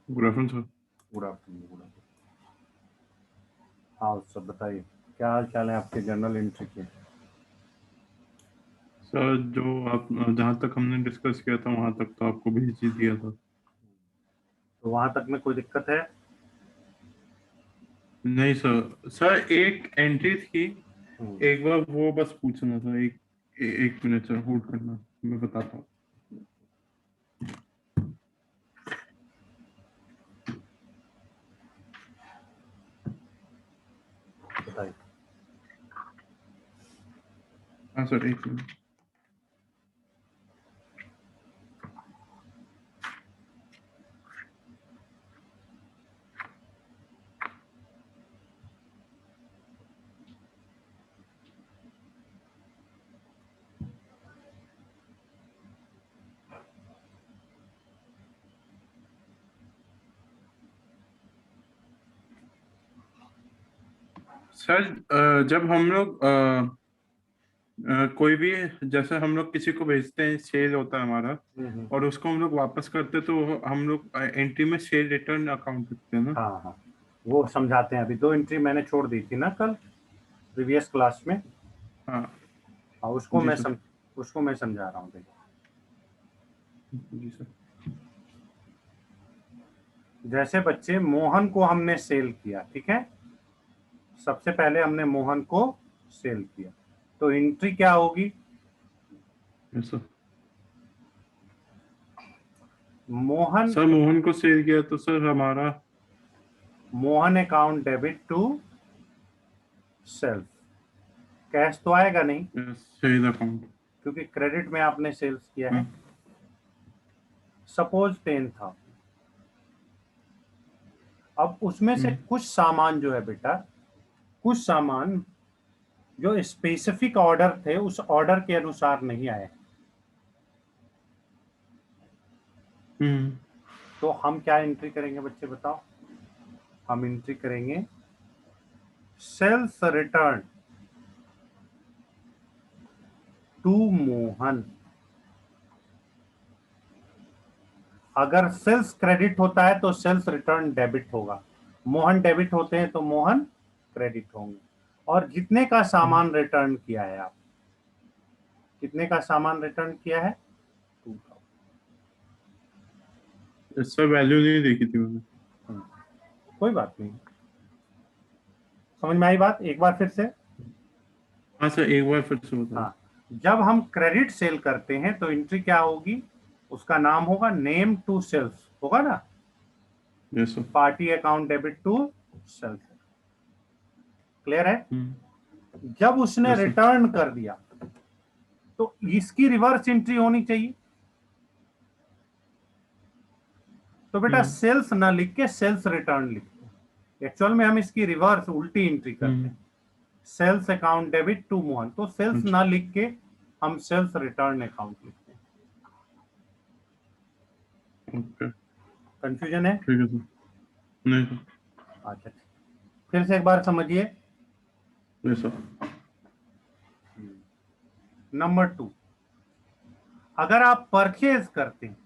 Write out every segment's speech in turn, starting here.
Good afternoon sir. Good afternoon. Good afternoon. हाँ sir, बताइए क्या हाल चाल है आपके जर्नल एंट्री के? सर जो आप जहाँ तक हमने डिस्कस किया था वहाँ तक तो आपको भेज ही दिया था। तो वहां तक में कोई दिक्कत है? नहीं सर, सर एक एंट्री थी। हम्म, एक बार वो बस पूछना था। एक मिनट सर, होल्ड करना, मैं बताता हूँ। बताइए। हाँ सर, एक मिनट। सर जब हम लोग कोई भी, जैसे हम लोग किसी को भेजते हैं, सेल होता है हमारा, हम्म। और उसको हम लोग वापस करते तो हम लोग एंट्री में सेल रिटर्न अकाउंट लिखते हैं ना। हाँ हाँ, वो समझाते हैं। अभी 2 एंट्री मैंने छोड़ दी थी ना कल प्रीवियस क्लास में। हाँ हाँ, जी सर। उसको मैं समझा रहा हूँ। देखिए, जी सर। जैसे बच्चे मोहन को हमने सेल किया, ठीक है। सबसे पहले हमने मोहन को सेल किया, तो एंट्री क्या होगी? Yes sir. Mohan sir Mohan को सेल किया तो सर हमारा Mohan account debit to self. Cash तो आएगा नहीं, सेल अकाउंट। क्योंकि क्रेडिट में आपने सेल्स किया है। सपोज 10 था। अब उसमें से कुछ सामान जो है बेटा, कुछ सामान जो स्पेसिफिक ऑर्डर थे उस ऑर्डर के अनुसार नहीं आए, तो हम क्या एंट्री करेंगे बच्चे, बताओ? हम एंट्री करेंगे सेल्स रिटर्न टू मोहन। अगर सेल्स क्रेडिट होता है तो सेल्स रिटर्न डेबिट होगा, मोहन डेबिट होते हैं तो मोहन क्रेडिट होंगे। और जितने का सामान रिटर्न किया है आप, कितने का सामान रिटर्न किया है? 2000। सर वैल्यू नहीं देखी थी मैंने। कोई बात नहीं, समझ में आई बात? एक बार फिर से। हाँ सर, एक बार फिर से बताओ। हाँ, जब हम क्रेडिट सेल करते हैं तो एंट्री क्या होगी? उसका नाम होगा नेम टू सेल्स, होगा ना। Yes sir. Party account debit to sales. Clear है? जब उसने यस सर। रिटर्न कर दिया तो इसकी रिवर्स एंट्री होनी चाहिए। तो बेटा सेल्स ना लिख के सेल्स रिटर्न लिखते हैं। एक्चुअल में हम इसकी रिवर्स उल्टी एंट्री करते हैं। Sales account debit to Mohan, तो सेल्स अच्छा। ना लिख के हम सेल्स रिटर्न अकाउंट लिखते हैं। ओके। कंफ्यूजन है? ठीक है सर। नहीं सर। अच्छा, फिर से एक बार समझिए। Yes sir. नंबर 2, अगर आप परचेज करते हैं,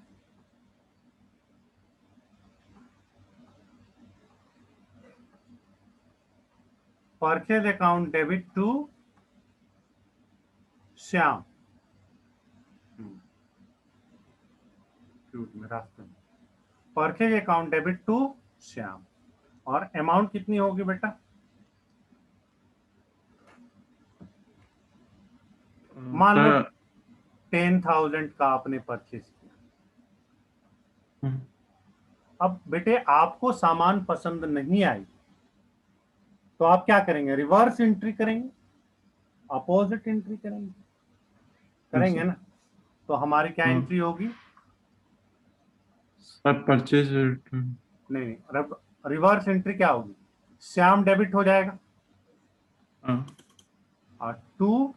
purchase account debit to Shyam. रास्ते में purchase account debit to Shyam, और अमाउंट कितनी होगी बेटा? मान लो सर 10,000 का आपने परचेज किया। अब बेटे आपको सामान पसंद नहीं आई, तो आप क्या करेंगे? रिवर्स एंट्री करेंगे, अपोजिट एंट्री करेंगे, यस करेंगे सर। ना। तो हमारी क्या एंट्री होगी? Sir purchase. नहीं नहीं, रिवर्स एंट्री क्या होगी? श्याम डेबिट हो जाएगा हाँ। और टू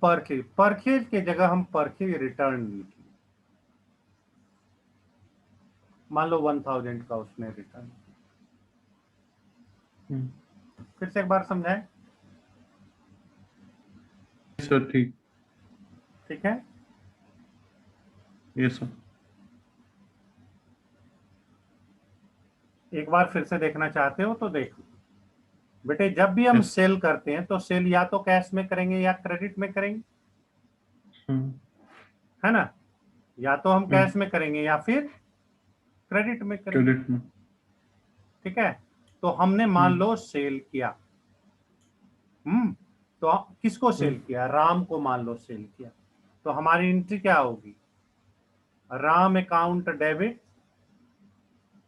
परचेज, परचेज के जगह हम परचेज रिटर्न लिखेंगे। मान लो 1,000 का उसने रिटर्न। फिर से एक बार समझाएं। सर ठीक। ठीक है। Yes sir. एक बार फिर से देखना चाहते हो तो देख लो बेटे। जब भी हम Yes. सेल करते हैं तो सेल या तो कैश में करेंगे या क्रेडिट में करेंगे, हम्म, है ना। या तो हम हम्म, कैश में करेंगे या फिर क्रेडिट में करेंगे। क्रेडिट में। ठीक है, तो हमने मान हम्म, लो सेल किया। तो किसको हम्म, सेल किया? राम को मान लो सेल किया। तो हमारी एंट्री क्या होगी? Ram account debit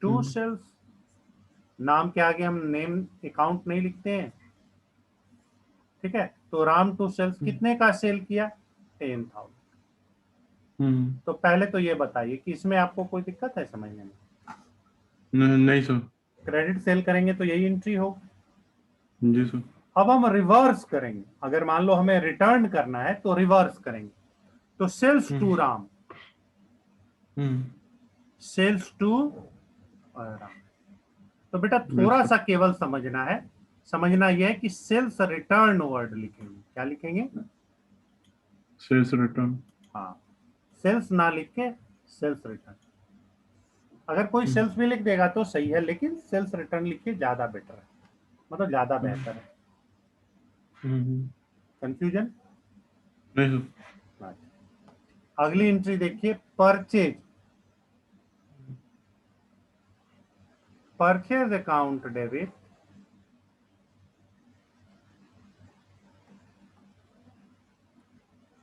to hmm, sales. नाम के आगे हम नेम अकाउंट नहीं लिखते हैं। ठीक है, तो राम टू सेल्स हम्म, कितने का सेल किया? 10,000। हम्म, तो पहले तो ये बताइए कि इसमें आपको कोई दिक्कत है समझने में? नहीं सर। क्रेडिट सेल करेंगे तो यही एंट्री हो। जी सर। अब हम रिवर्स करेंगे। अगर मान लो हमें रिटर्न करना है तो रिवर्स करेंगे। तो sales to hmm, Ram, hmm, sales to Ram. तो बेटा यस थोड़ा सर। सा केवल समझना है। समझना यह है कि सेल्स रिटर्न वर्ड लिखेंगे। क्या लिखेंगे? Sales return. हाँ, सेल्स ना लिख के सेल्स रिटर्न। अगर कोई हम्म, सेल्स भी लिख देगा तो सही है, लेकिन सेल्स रिटर्न लिखिए, ज्यादा बेटर है, मतलब ज्यादा हम्म, बेहतर है। हम्म, कंफ्यूजन? नहीं सर। अगली एंट्री देखिए, purchase. Purchase account debit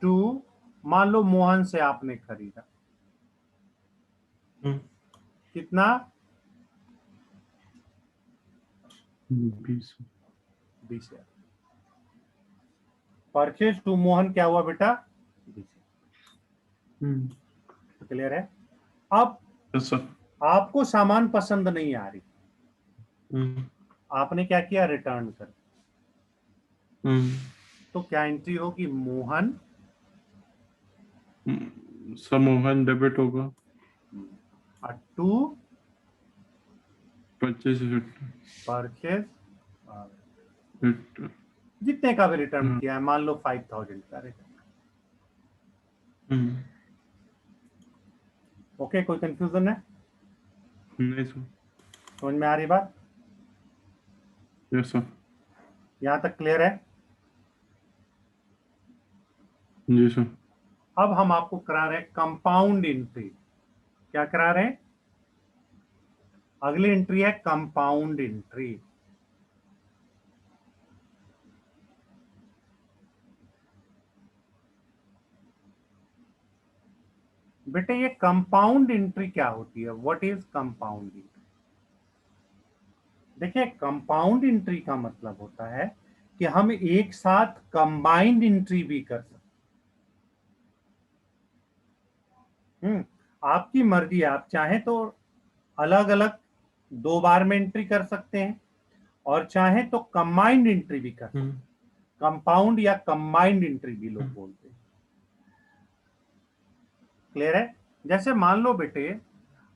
to, मान लो मोहन से आपने खरीदा। हम्म, कितना? 20। 20,000। परचेज टू मोहन क्या हुआ बेटा? 20,000। हम्म, क्लियर है? अब यस सर। आपको सामान पसंद नहीं आ रही, हम्म, आपने क्या किया? रिटर्न कर। हम्म, तो क्या एंट्री होगी? मोहन सर मोहन डेबिट होगा। To purchase purchase, return. जितने का भी रिटर्न किया है, मान लो 5,000 का रिटर्न। हम्म, ओके, कोई कंफ्यूजन है? नहीं सर। समझ में आ रही बात? Yes sir. यहां तक क्लियर है? जी सर। अब हम आपको करा रहे हैं कंपाउंड एंट्री। क्या करा रहे हैं? अगली एंट्री है कंपाउंड एंट्री। बेटे ये कंपाउंड एंट्री क्या होती है? What is compound entry? देखिए, कंपाउंड एंट्री का मतलब होता है कि हम एक साथ कंबाइंड एंट्री भी कर सकते। आपकी मर्जी है, आप चाहें तो अलग अलग 2 बार में एंट्री कर सकते हैं, और चाहें तो कंबाइंड एंट्री भी कर सकते हम्म, हैं। कंपाउंड या कंबाइंड एंट्री भी लोग हम्म, बोलते हैं। क्लियर है? जैसे मान लो बेटे,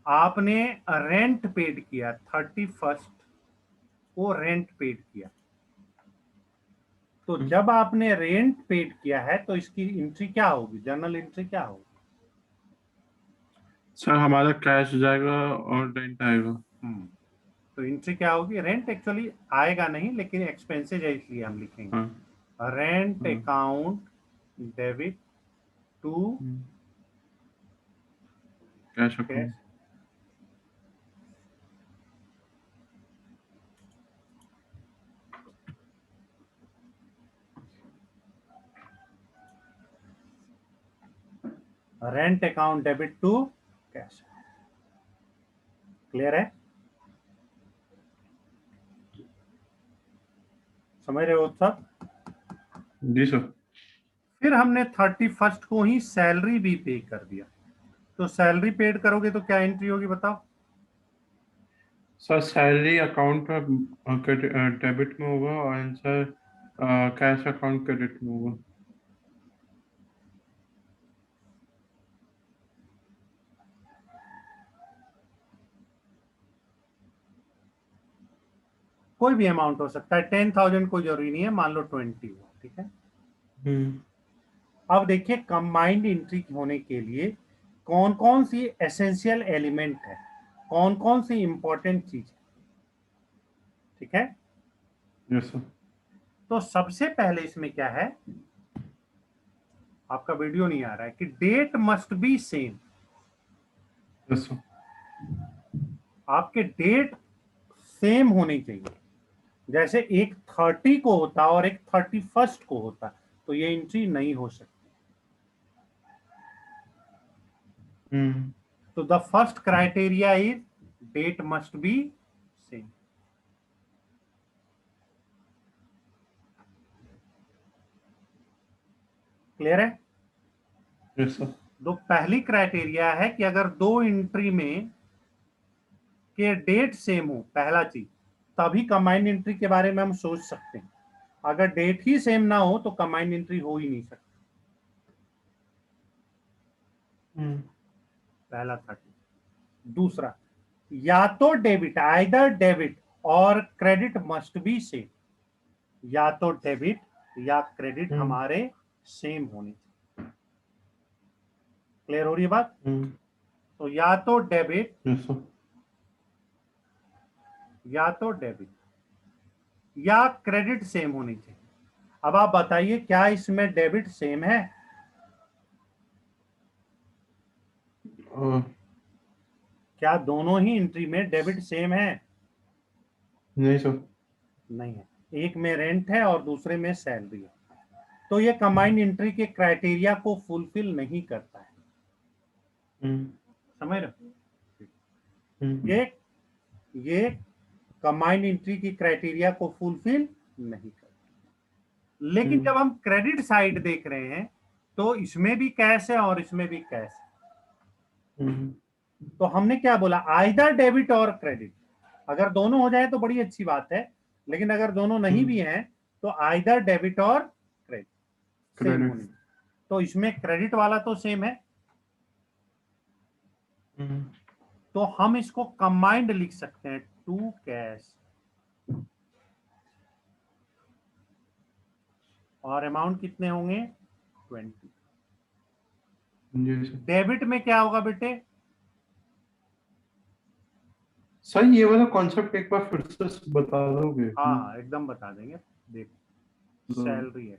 आपने रेंट पेड किया, 31st को रेंट पेड किया। तो हम्म। जब आपने रेंट पेड किया है तो इसकी एंट्री क्या होगी? जर्नल एंट्री क्या होगी? सर हमारा कैश जाएगा और रेंट आएगा। हम्म तो एंट्री क्या होगी? रेंट एक्चुअली आएगा नहीं, लेकिन एक्सपेंसेज है इसलिए हम लिखेंगे हाँ, रेंट हाँ। Account debit to cash cash. Account. Rent account debit to cash. Clear है? समझ रहे हो सब? जी सर। फिर हमने 31st को ही सैलरी भी पे कर दिया। तो सैलरी पेड करोगे तो क्या एंट्री होगी बताओ? सर सैलरी अकाउंट डेबिट में होगा और आंसर कैश अकाउंट क्रेडिट में होगा। कोई भी अमाउंट हो सकता है, 10,000 कोई जरूरी नहीं है, मान लो 20 हुआ। ठीक है, हम्म, अब देखिए कंबाइंड एंट्री होने के लिए कौन कौन सी एसेंशियल एलिमेंट है, कौन कौन सी इंपॉर्टेंट चीज है। ठीक है। Yes sir. तो सबसे पहले इसमें क्या है, आपका वीडियो नहीं आ रहा है, कि date must be same. Yes sir. आपके डेट सेम होनी चाहिए। जैसे एक 30 को होता और एक 31 को होता, तो ये एंट्री नहीं हो सकती। तो the first criteria is date must be same. Clear है? Yes sir. तो पहली क्राइटेरिया है कि अगर दो एंट्री में के डेट सेम हो, पहला चीज, तभी कंबाइंड एंट्री के बारे में हम सोच सकते हैं। अगर डेट ही सेम ना हो तो कंबाइंड एंट्री हो ही नहीं सकती। पहला 30। दूसरा, या तो डेबिट, आइदर डेबिट और क्रेडिट मस्ट बी सेम। या तो डेबिट या क्रेडिट हमारे सेम होने चाहिए। क्लियर हो रही है बात? तो या तो डेबिट, यस सर। या तो डेबिट या क्रेडिट सेम होनी चाहिए। अब आप बताइए, क्या इसमें डेबिट सेम है? क्या दोनों ही एंट्री में डेबिट सेम है? नहीं सर। नहीं है। एक में रेंट है और दूसरे में सैलरी है, तो ये कंबाइंड एंट्री के क्राइटेरिया को फुलफिल नहीं करता है। समझ रहे हो? ये कंबाइंड एंट्री की क्राइटेरिया को फुलफिल नहीं करता। लेकिन जब हम क्रेडिट साइड देख रहे हैं तो इसमें भी कैश है और इसमें भी कैश है। तो हमने क्या बोला, आइदर डेबिट और क्रेडिट। अगर दोनों हो जाए तो बड़ी अच्छी बात है, लेकिन अगर दोनों नहीं भी हैं तो आइदर डेबिट और क्रेडिट सेम होनी। तो इसमें क्रेडिट वाला तो सेम है, तो हम इसको कंबाइंड लिख सकते हैं, टू कैश, और अमाउंट कितने होंगे, 20। डेबिट में क्या होगा बेटे? सर ये वाला कॉन्सेप्ट एक बार फिर से बता दोगे? हाँ एकदम बता देंगे। देखो, सैलरी है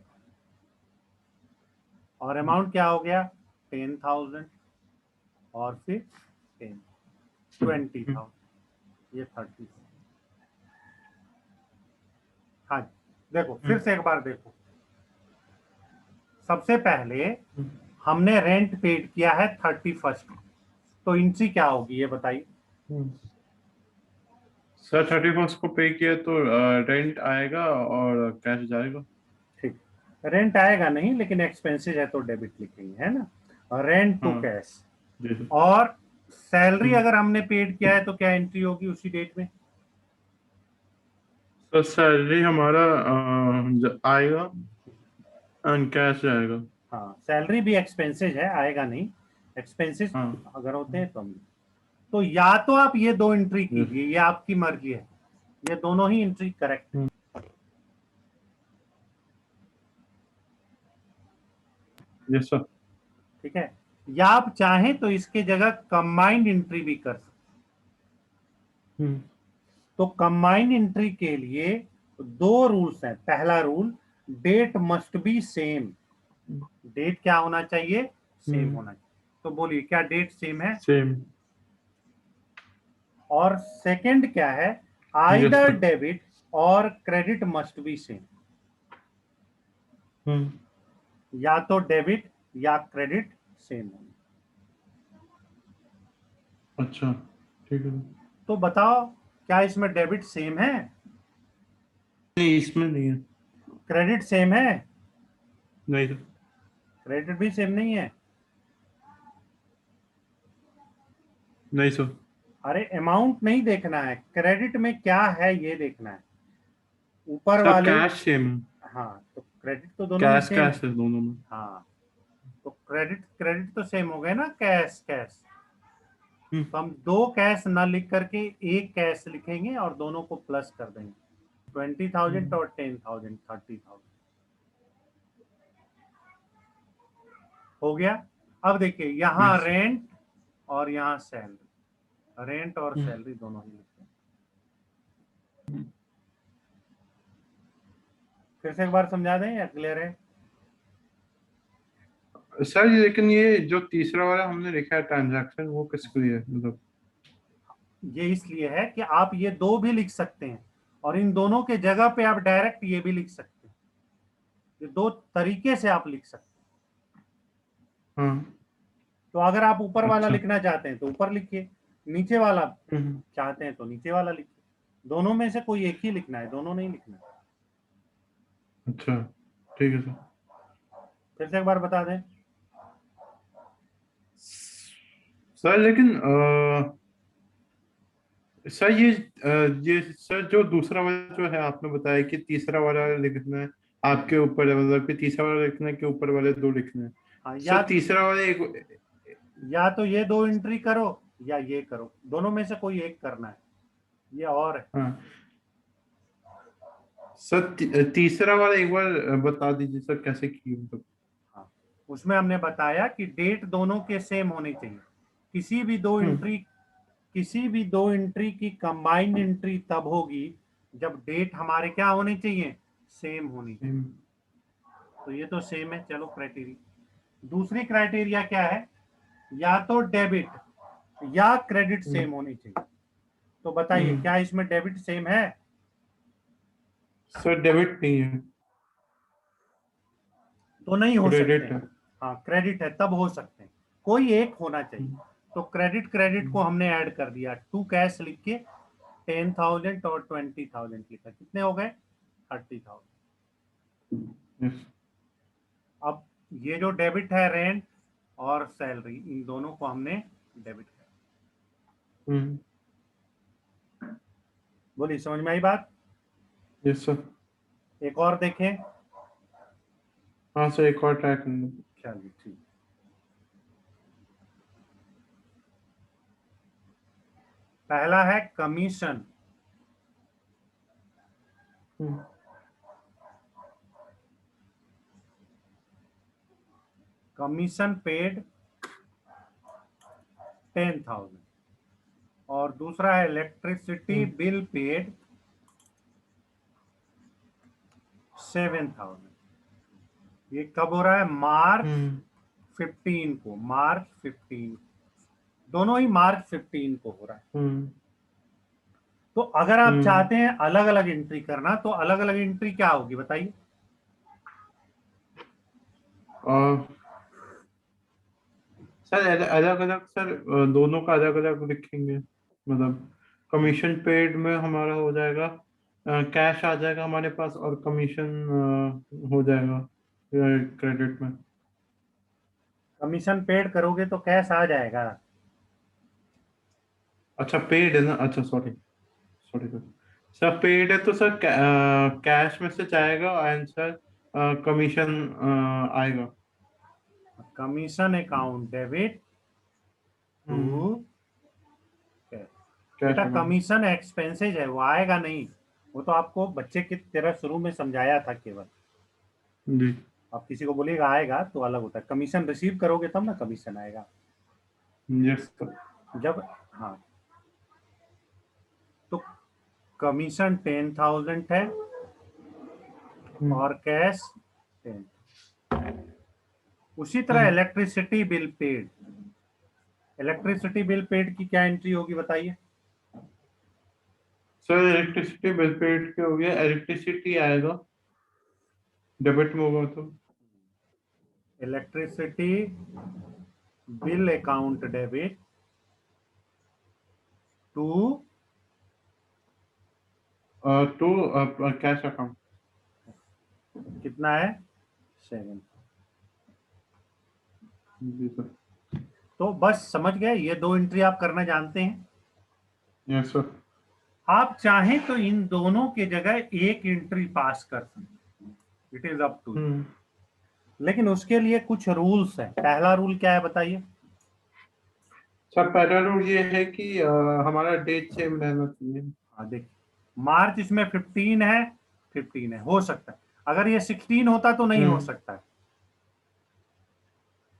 और अमाउंट क्या हो गया, 10,000, और फिर 20,000, ये 30। हाँ देखो, फिर से एक बार देखो। सबसे पहले हमने रेंट पेड किया है 31, तो एंट्री क्या होगी ये बताइए। सर 31 को पे किया तो रेंट आएगा और कैश जाएगा। ठीक, रेंट आएगा नहीं, लेकिन एक्सपेंसेस है तो डेबिट लिखेंगे, है ना, रेंट टू कैश। और सैलरी अगर हमने पेड किया है तो क्या एंट्री होगी उसी डेट में? तो सैलरी हमारा आएगा एंड कैश जाएगा। हाँ, सैलरी भी एक्सपेंसेस है, आएगा नहीं, एक्सपेंसेस हाँ। अगर होते हैं तो हम, तो या तो आप ये दो एंट्री कीजिए, ये आपकी मर्जी है, ये दोनों ही एंट्री करेक्ट है। Yes sir. ठीक है, या आप चाहें तो इसके जगह कंबाइंड एंट्री भी कर सकते। तो कंबाइंड एंट्री के लिए दो रूल्स हैं। पहला rule, date must be same. Date क्या होना चाहिए, सेम होना चाहिए। तो बोलिए, क्या डेट सेम है? सेम। और सेकंड क्या है, आइदर डेबिट और क्रेडिट मस्ट बी सेम। या तो डेबिट या क्रेडिट सेम होना। अच्छा ठीक है। तो बताओ, क्या इसमें डेबिट सेम है? नहीं इसमें नहीं है। क्रेडिट सेम है? नहीं सर। क्रेडिट भी सेम नहीं है। नहीं सर। अरे अमाउंट नहीं देखना है, क्रेडिट में क्या है ये देखना है, ऊपर सब वाले। कैश सेम है। हाँ, तो क्रेडिट तो दोनों में कैश सेम है। कैश है दोनों में। हाँ, तो क्रेडिट क्रेडिट तो सेम हो गए ना, कैश कैश। तो हम दो कैश ना लिख करके एक कैश लिखेंगे और दोनों को प्लस कर देंगे, 20,000 और 10,000, 30,000 हो गया। अब देखिए, यहाँ रेंट और यहाँ सैलरी, रेंट और सैलरी दोनों ही लिखते हैं। फिर से एक बार समझा दें या क्लियर है? सर लेकिन ये जो तीसरा वाला हमने लिखा है ट्रांजैक्शन, वो किसके लिए है? मतलब ये इसलिए है कि आप ये दो भी लिख सकते हैं और इन दोनों के जगह पे आप डायरेक्ट ये भी लिख सकते हैं। ये दो तरीके से आप लिख सकते हैं। हाँ। तो अगर आप ऊपर वाला अच्छा। लिखना चाहते हैं तो ऊपर लिखिए, नीचे वाला हम्म। चाहते हैं तो नीचे वाला लिखिए। दोनों में से कोई एक ही लिखना है, दोनों नहीं लिखना है। अच्छा, ठीक है सर। फिर से एक बार बता दें। सर लेकिन सर ये सर जो दूसरा वाला जो है आपने बताया कि तीसरा वाला लिखना है आपके ऊपर है, मतलब कि तीसरा वाला लिखना है कि ऊपर वाले दो लिखने हैं। हाँ, सर तीसरा वाला एक। या तो ये दो एंट्री करो या ये करो, दोनों में से कोई एक करना है। ये और है। हाँ सर, तीसरा वाला एक बार बता दीजिए सर, कैसे की मतलब। हाँ, उसमें हमने बताया कि डेट दोनों के सेम होनी चाहिए। किसी भी दो हम्म। एंट्री किसी भी दो एंट्री की कंबाइंड एंट्री तब होगी जब डेट हमारे क्या होनी चाहिए, सेम होनी चाहिए। हम्म। तो ये तो सेम है, चलो क्राइटेरिया। दूसरी क्राइटेरिया क्या है, या तो डेबिट या क्रेडिट हम्म। सेम होनी चाहिए। तो बताइए हम्म। क्या इसमें डेबिट सेम है? सर डेबिट नहीं है, तो नहीं हो सकते क्रेडिट हैं। है। हाँ, क्रेडिट है तब हो सकते हैं, कोई एक होना चाहिए। हम्म। तो क्रेडिट क्रेडिट को हम्म। हमने ऐड कर दिया, टू कैश लिख के 10,000 और 20,000 लिखा, कितने हो गए, 30,000। यस। अब ये जो डेबिट है रेंट और सैलरी, इन दोनों को हमने डेबिट कर। हम्म। बोलिए, समझ में आई बात? Yes sir. एक और देखें। हाँ सर, एक और ट्राई करना। चलिए ठीक। पहला है कमीशन। हम्म। Commission paid 10,000। और दूसरा है इलेक्ट्रिसिटी हम्म। Bill paid 7,000। ये कब हो रहा है, मार्च हम्म। 15 को, मार्च 15, दोनों ही मार्च 15 को हो रहा है। हम्म। तो अगर आप हम्म। चाहते हैं अलग अलग एंट्री करना, तो अलग अलग एंट्री क्या होगी बताइए? और सर अलग अलग सर, दोनों का अलग अलग लिखेंगे मतलब। कमीशन पेड में हमारा हो जाएगा, कैश आ जाएगा हमारे पास, और कमीशन हो जाएगा क्रेडिट में। कमीशन पेड करोगे तो कैश आ जाएगा। अच्छा पेड है ना, अच्छा sorry. Sorry sir. Sir paid है तो सर कैश में से जाएगा एंड सर कमीशन आएगा। Commission account debit to hmm. Cash. Cash बेटा अकाउंट। कमीशन एक्सपेंसेज है, वो आएगा नहीं। वो तो आपको बच्चे की तरह शुरू में समझाया था केवल। जी। आप किसी को बोलिएगा आएगा तो अलग होता है, कमीशन रिसीव करोगे तब ना कमीशन आएगा। Yes sir. जब, हाँ, तो कमीशन 10,000 है हम्म। और कैश 10। उसी तरह hmm. Electricity bill paid, electricity bill paid की क्या एंट्री होगी बताइए? सर इलेक्ट्रिसिटी बिल पेड के हो गया, इलेक्ट्रिसिटी आएगा, डेबिट में होगा तो। Electricity bill account debit to, to cash account. कितना है, 7। जी सर। तो बस समझ गए, ये दो एंट्री आप करना जानते हैं। Yes sir. आप चाहें तो इन दोनों के जगह एक एंट्री पास कर सकते हैं, it is up to you. Hmm. लेकिन उसके लिए कुछ रूल्स हैं। पहला रूल क्या है बताइए? सर पहला रूल ये है कि हमारा डेट सेम रहना चाहिए। हाँ देखिए, मार्च इसमें 15 है, 15 है, हो सकता है। अगर ये 16 होता तो नहीं हो हम्म। सकता है।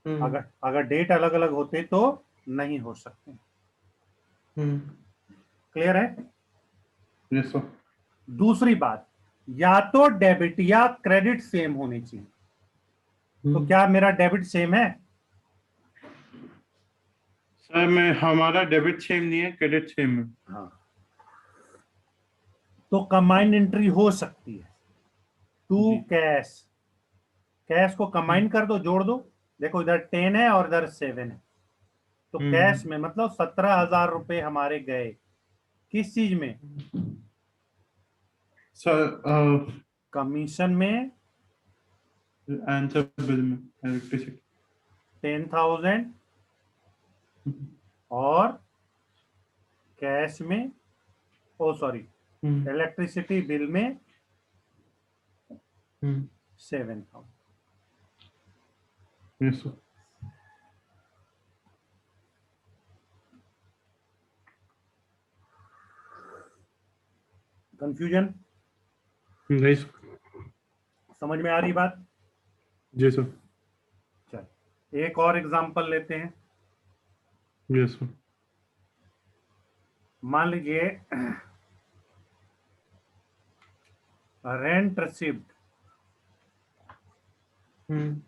हम्म। अगर अगर डेट अलग अलग होते तो नहीं हो सकते। हम्म। क्लियर है? Yes sir. दूसरी बात, या तो डेबिट या क्रेडिट सेम होनी चाहिए। तो क्या मेरा डेबिट सेम है? सर मैं हमारा डेबिट सेम नहीं है, क्रेडिट सेम है। हाँ, तो कंबाइंड एंट्री हो सकती है। To ji. कैश, कैश को हम्म कंबाइन कर दो, जोड़ दो। देखो इधर 10 है और इधर 7 है, तो कैश हम्म में मतलब 17,000 रुपए हमारे गए। किस चीज में? सर कमीशन में आंसर बिल में इलेक्ट्रिसिटी। 10,000 और कैश में, ओ सॉरी, हम्म इलेक्ट्रिसिटी बिल में हम्म 7,000। Yes sir. कंफ्यूजन नहीं सर। समझ में आ रही बात? जी सर। चल एक और एग्जांपल लेते हैं। Yes sir. मान लीजिए रेंट रिसिप्ट, हम्म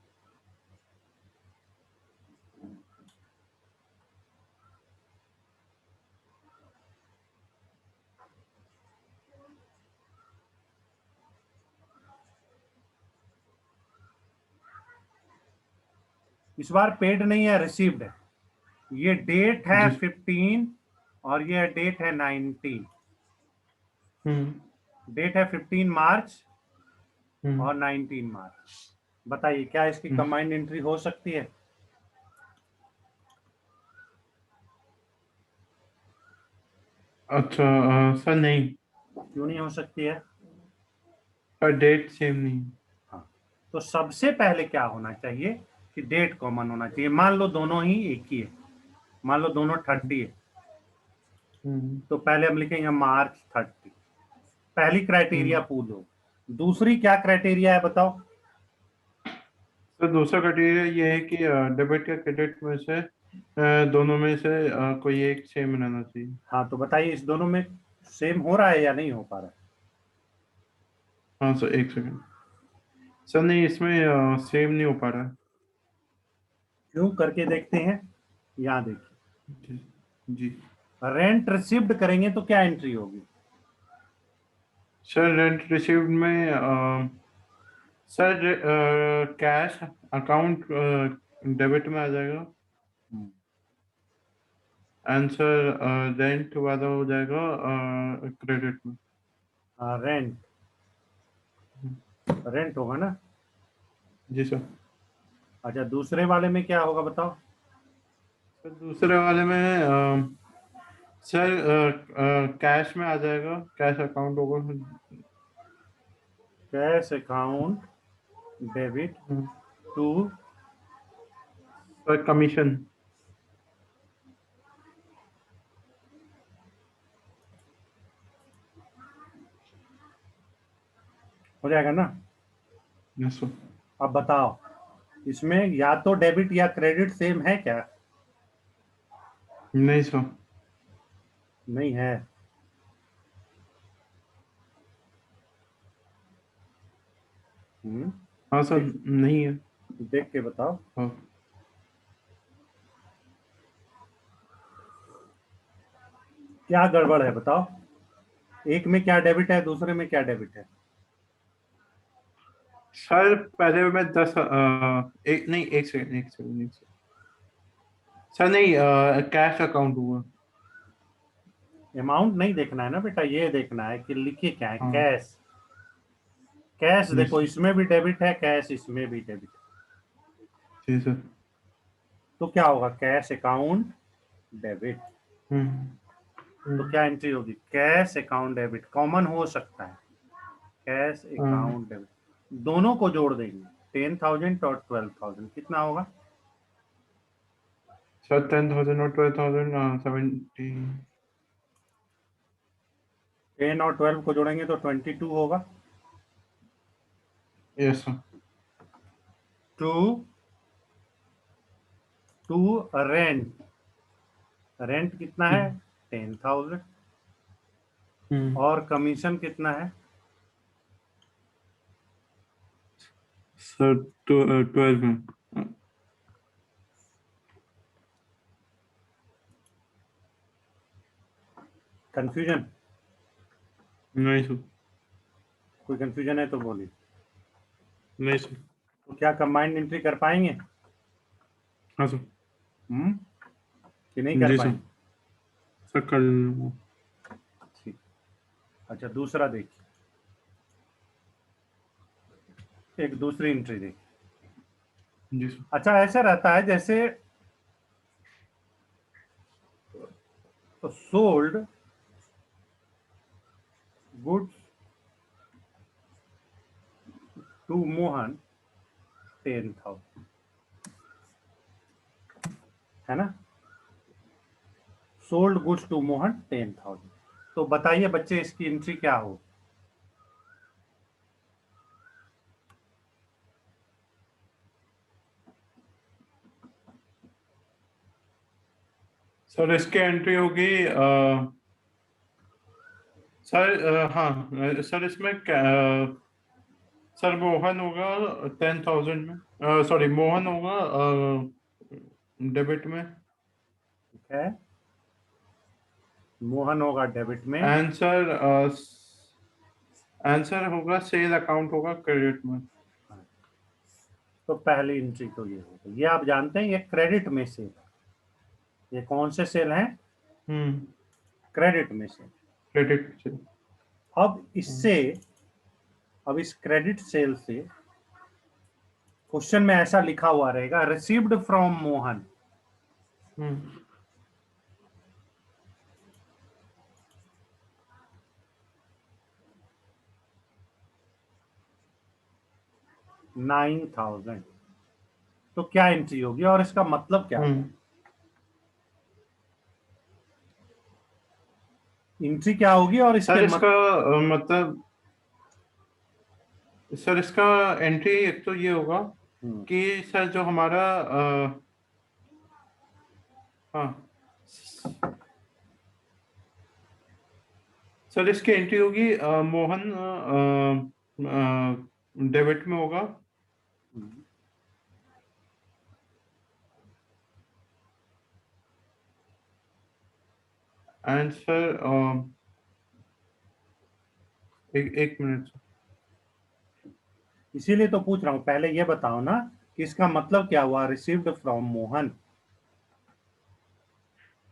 इस बार पेड नहीं है, रिसीव्ड है। ये डेट है जी। 15 और ये डेट है 19। हम्म डेट है 15 मार्च हम्म और 19 मार्च। बताइए क्या इसकी हम्म। कंबाइंड एंट्री हो सकती है? अच्छा सर नहीं। क्यों नहीं हो सकती है? पर डेट सेम नहीं है। हाँ, तो सबसे पहले क्या होना चाहिए कि डेट कॉमन होना चाहिए। मान लो दोनों ही एक ही है, मान लो दोनों 30 है, हम्म तो पहले हम लिखेंगे मार्च 30। पहली क्राइटेरिया हम्म। पूछो। दूसरी क्या क्राइटेरिया है बताओ? सर दूसरा क्राइटेरिया ये है कि डेबिट या क्रेडिट में से दोनों में से कोई एक सेम रहना चाहिए। हाँ, तो बताइए इस दोनों में सेम हो रहा है या नहीं हो पा रहा है? हाँ सर, एक सेकंड। सर नहीं, इसमें सेम नहीं हो पा रहा है। क्यों, करके देखते हैं। यहाँ देखिए, जी। जी। रेंट रिसीव्ड करेंगे तो क्या एंट्री होगी? सर रेंट रिसीव्ड में सर कैश अकाउंट डेबिट में आ जाएगा। आंसर रेंट वाला हो जाएगा क्रेडिट में। रेंट, हम्म, रेंट होगा ना। जी सर। अच्छा, दूसरे वाले में क्या होगा बताओ? सर दूसरे वाले में सर कैश में आ जाएगा, कैश अकाउंट होगा। Cash account debit hmm, to, sir commission. हो जाएगा ना। Yes sir. अब बताओ इसमें या तो डेबिट या क्रेडिट सेम है क्या? नहीं सर। नहीं है। हम्म, हाँ सर, देख, नहीं है। देख के बताओ। हाँ। क्या गड़बड़ है बताओ? एक में क्या डेबिट है, दूसरे में क्या डेबिट है? सर पहले मैं 10 एक नहीं, एक सेकंड एक सेकंड एक सेकंड। सर नहीं, कैश अकाउंट हुआ। अमाउंट नहीं देखना है ना बेटा, ये देखना है कि लिखे क्या है। हाँ। कैश, कैश यस देखो सर। इसमें भी डेबिट है, कैश इसमें भी डेबिट है। जी सर। तो क्या होगा? Cash account debit. हम्म तो हम्म, क्या एंट्री होगी? कैश अकाउंट डेबिट कॉमन हो सकता है। कैश हाँ। अकाउंट डेबिट, दोनों को जोड़ देंगे। 10,000 और 12,000 कितना होगा? सर 10,000 और 12,000 70। 10 और 12 को जोड़ेंगे तो 22 होगा। Yes sir. To, to rent, rent कितना है? 10,000। हम्म और कमीशन कितना है? सर 12 में। कंफ्यूजन? नहीं सर। कोई कंफ्यूजन है तो बोलिए। नहीं सर। तो क्या कंबाइंड एंट्री कर पाएंगे? हाँ सर। कि नहीं कर जी सर। पाएंगे? सर कर लूँगा। ठीक। अच्छा, दूसरा देखिए, एक दूसरी एंट्री देखिए। जी सर। अच्छा, ऐसा रहता है जैसे सोल्ड गुड्स टू मोहन 10,000, है ना? Sold goods to Mohan 10,000। तो बताइए बच्चे, इसकी एंट्री क्या हो? सर इसकी एंट्री होगी सर हाँ सर इसमें सर मोहन होगा 10,000 में, सॉरी मोहन होगा डेबिट में। ठीक है, मोहन होगा डेबिट में। आंसर आंसर होगा सेल अकाउंट होगा क्रेडिट में। तो पहली एंट्री तो ये होगी, ये आप जानते हैं, ये क्रेडिट में सेल है। ये कौन से सेल हैं? हम्म। क्रेडिट में सेल। क्रेडिट से। अब इससे, अब इस क्रेडिट सेल से क्वेश्चन में ऐसा लिखा हुआ रहेगा, रिसीव्ड फ्रॉम मोहन। हम्म। 9,000। तो क्या एंट्री होगी और इसका मतलब क्या होगा? हम्म। एंट्री क्या होगी और इसके सर इसका मतलब सर इसका एंट्री एक तो ये होगा हम्म, कि सर जो हमारा हाँ सर इसकी एंट्री होगी मोहन डेबिट में होगा। हम्म। आंसर एक मिनट। इसीलिए तो पूछ रहा हूं, पहले ये बताओ ना कि इसका मतलब क्या हुआ, रिसीव्ड फ्रॉम मोहन।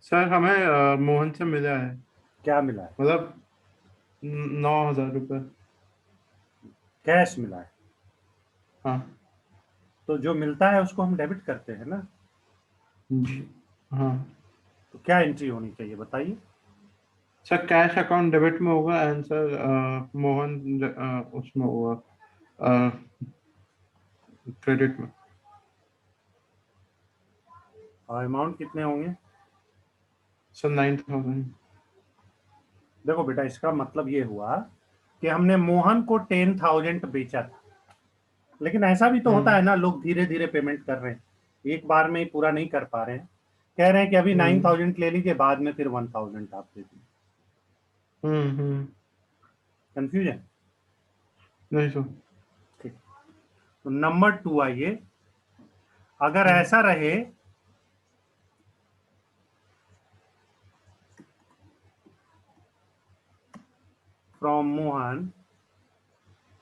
सर हमें मोहन से मिला है, क्या मिला है? मतलब 9,000 रुपये। कैश मिला है। हाँ तो जो मिलता है उसको हम डेबिट करते हैं ना। जी। हाँ तो क्या एंट्री होनी चाहिए बताइए? सर कैश अकाउंट डेबिट में होगा। आंसर मोहन उसमें होगा क्रेडिट में। और अमाउंट कितने होंगे? सर 9,000। देखो बेटा, इसका मतलब ये हुआ कि हमने मोहन को 10,000 बेचा था। लेकिन ऐसा भी तो होता हम्म। है ना, लोग धीरे धीरे पेमेंट कर रहे हैं, एक बार में ही पूरा नहीं कर पा रहे हैं। कह रहे हैं कि अभी हम्म। 9,000 ले लीजिए, बाद में फिर 1,000 आप दे दीजिए। हम्म। कंफ्यूजन? नहीं सर। ठीक। तो नंबर 2 आइए, अगर हम्म। ऐसा रहे from Mohan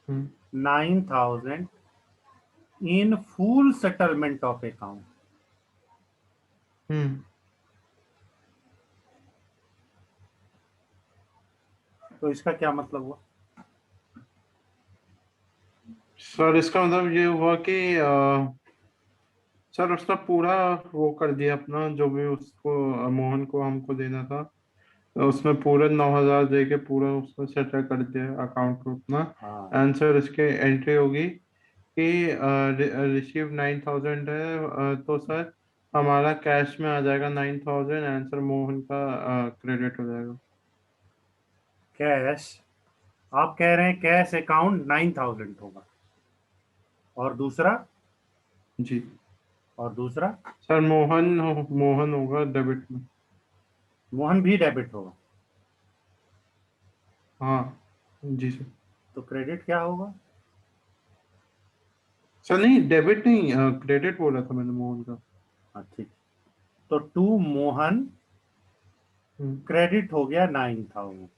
hmm. 9,000 in full settlement of account, hmm. तो इसका क्या मतलब हुआ? सर इसका मतलब ये हुआ कि सर उसका पूरा वो कर दिया अपना, जो भी उसको मोहन को हमको देना था। तो उसमें पूरे 9,000 दे के पूरा उसको सेटल कर दिया अकाउंट को अपना। हाँ। आंसर इसके एंट्री होगी कि रिसीव 9,000 है, तो सर हमारा कैश में आ जाएगा 9,000। आंसर मोहन का क्रेडिट हो जाएगा। कैश? आप कह रहे हैं कैश अकाउंट 9,000 होगा, और दूसरा? जी और दूसरा? सर मोहन होगा डेबिट में। मोहन भी डेबिट होगा। हाँ जी सर। तो क्रेडिट क्या होगा? सर नहीं, डेबिट नहीं, क्रेडिट बोला था मैंने मोहन का। हाँ ठीक, तो टू मोहन हम्म, क्रेडिट हो गया 9,000।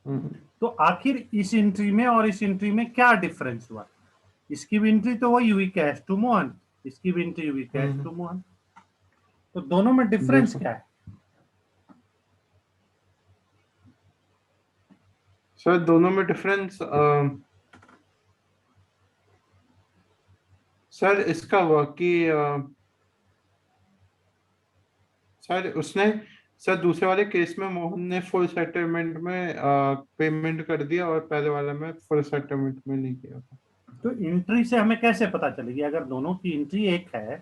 हम्म, तो आखिर इस एंट्री में और इस एंट्री में क्या डिफरेंस हुआ? इसकी भी एंट्री तो वही हुई, कैश टू मोहन, इसकी भी एंट्री हुई कैश टू मोहन, तो दोनों में डिफरेंस जैसा क्या है? सर दोनों में डिफरेंस, सर इसका हुआ कि सर उसने, सर दूसरे वाले केस में मोहन ने फुल सेटलमेंट में पेमेंट कर दिया और पहले वाले में फुल सेटलमेंट में नहीं किया था। तो एंट्री से हमें कैसे पता चलेगी? अगर दोनों की एंट्री एक है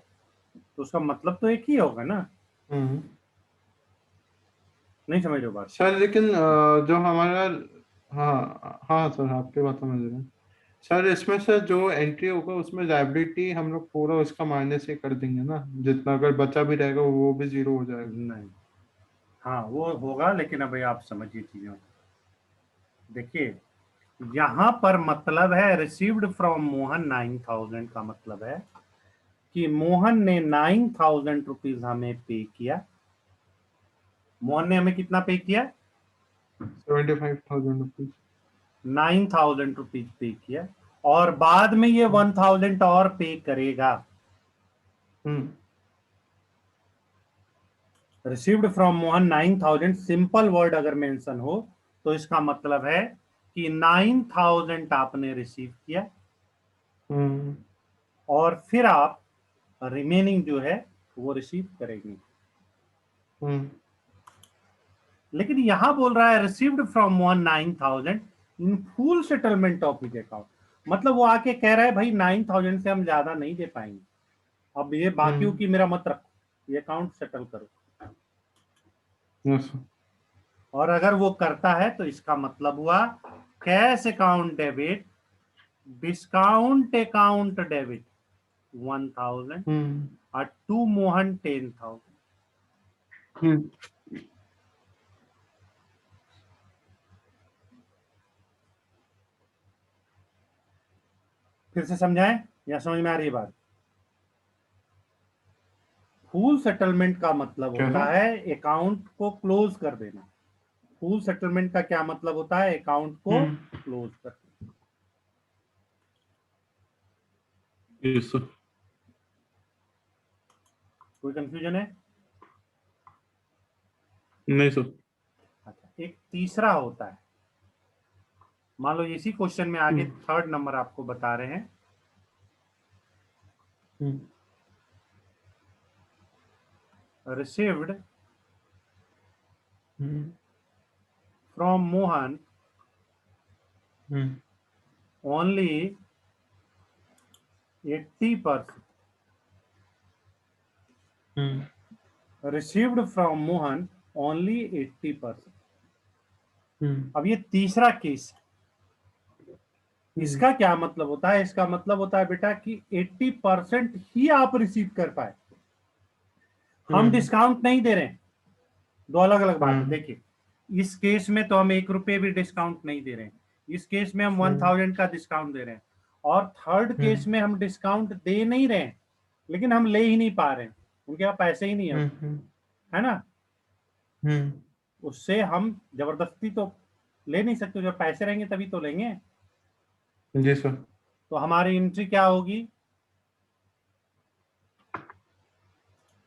तो उसका मतलब तो एक ही होगा ना? हम्म, नहीं समझ रहे हो बात? सर लेकिन जो हमारा, हाँ हाँ सर आपकी बात समझ रहे हैं। सर इसमें सर जो एंट्री होगा उसमें लायबिलिटी हम लोग पूरा उसका माइनस ही कर देंगे ना, जितना अगर बचा भी रहेगा वो भी जीरो हो जाएगा। नहीं, हाँ वो होगा, लेकिन अभी आप समझिए चीजों को। देखिए, यहां पर मतलब है रिसीव्ड फ्रॉम मोहन 9,000 का मतलब है कि मोहन ने 9,000 रुपीज हमें पे किया। मोहन ने हमें कितना पे किया? 75,000 रुपीज। 9,000 रुपीज पे किया, और बाद में ये 1,000 और पे करेगा। Hmm, received from Mohan 9,000, simple word अगर मेंशन हो तो इसका मतलब है कि 9,000 आपने रिसीव किया, हम्म, और फिर आप रिमेनिंग जो है वो रिसीव करेंगे। हम्म, लेकिन यहां बोल रहा है received from Mohan 9,000 in full settlement of his account. मतलब वो आके कह रहा है भाई 9,000 से हम ज्यादा नहीं दे पाएंगे, अब ये बाकियों हम्म, की मेरा मत रखो, ये अकाउंट सेटल करो। यस। और अगर वो करता है तो इसका मतलब हुआ cash account debit, discount account debit 1,000, हम्म, और टू मोहन 10,000। हम्म, फिर से समझाएं या समझ में आ रही है बात? फुल सेटलमेंट का मतलब क्या होता था? है अकाउंट को क्लोज कर देना। फुल सेटलमेंट का क्या मतलब होता है? अकाउंट को हम्म, क्लोज कर देना। Yes sir. कोई कंफ्यूजन है? नहीं सर। अच्छा, एक तीसरा होता है। मान लो इसी क्वेश्चन में आगे हम्म, थर्ड नंबर आपको बता रहे हैं, hmm, received hmm, from Mohan hmm, only 80%, hmm, received from Mohan only 80%। Hmm, अब ये तीसरा केस है। हम्म, इसका क्या मतलब होता है? इसका मतलब होता है बेटा कि 80% ही आप रिसीव कर पाए, हम हम्म, डिस्काउंट नहीं दे रहे हैं। दो अलग अलग बात है, हम्म, देखिए। इस केस में तो हम 1 रुपए भी डिस्काउंट नहीं दे रहे हैं, इस केस में हम हम्म, 1,000 का डिस्काउंट दे रहे हैं। और थर्ड केस हम्म, में हम डिस्काउंट दे नहीं रहे हैं, लेकिन हम ले ही नहीं पा रहे हैं, उनके पास पैसे ही नहीं है, हम्म, है ना? हम्म, उससे हम जबरदस्ती तो ले नहीं सकते, जब पैसे रहेंगे तभी तो लेंगे। जी सर। तो हमारी एंट्री क्या होगी?